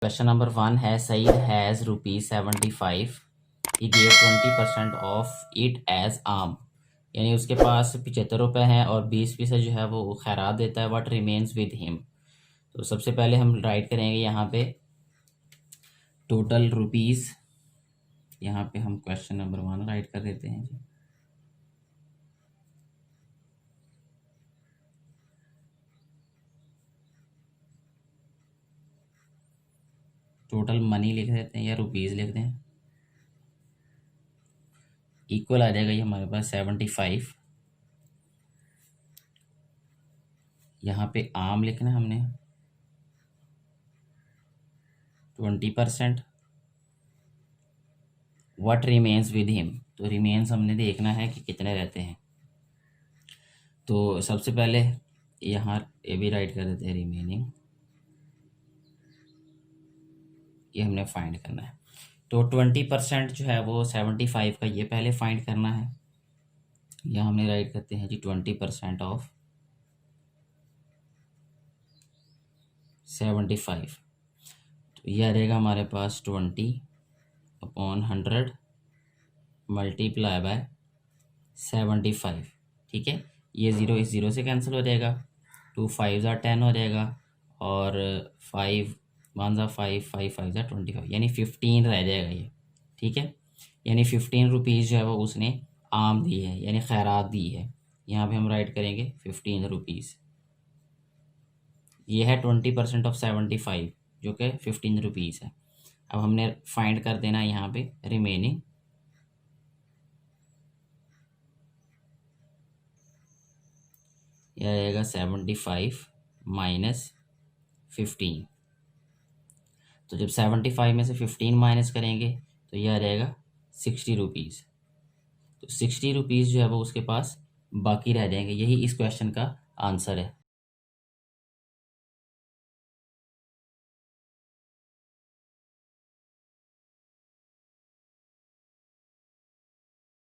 Question number 1 है Saeed has ₹75, he gave 20% of it as आम, यानी उसके पास 75 रुपये हैं और 20% जो है वो खैरात देता है। What remains with him. तो सबसे पहले हम राइट करेंगे यहाँ पे टोटल रुपीज़। यहाँ पे हम क्वेश्चन नंबर 1 राइट कर देते हैं जी। टोटल मनी लिख देते हैं या रुपीज़ लिख दें, इक्वल आ जाएगा ये हमारे पास 75। यहाँ पे आम लिखना है हमने 20%। व्हाट रिमेन्स विद हिम, तो रिमेन्स हमने देखना है कि कितने रहते हैं। तो सबसे पहले यहाँ ये भी राइट कर देते हैं रिमेनिंग, ये हमने फाइंड करना है। तो 20% जो है वो 75 का, ये पहले फाइंड करना है। यहाँ हमने राइट करते हैं जी 20% ऑफ 75। तो ये आ जाएगा हमारे पास 20/100 मल्टीप्लाई बाय 75। ठीक है, ये ज़ीरो इस ज़ीरो से कैंसिल हो जाएगा, 2 5 ज़ा 10 हो जाएगा और 5 1 ज़ा 5 5 5 ज़ा 25, यानी 15 रह जाएगा ये। ठीक है, यानी 15 रुपीज़ जो है वो उसने आम दी है, यानी खैरात दी है। यहाँ पे हम राइट करेंगे 15 रुपीज़। ये है 20% ऑफ 75 जो कि 15 रुपीज़ है। अब हमने फाइंड कर देना यहाँ पे रिमेनिंग। यह आएगा 75 माइनस 15। तो जब 75 में से 15 माइनस करेंगे तो यह आ जाएगा 60 रुपीज़। तो 60 रुपीज़ जो है वो उसके पास बाकी रह जाएंगे। यही इस क्वेश्चन का आंसर है।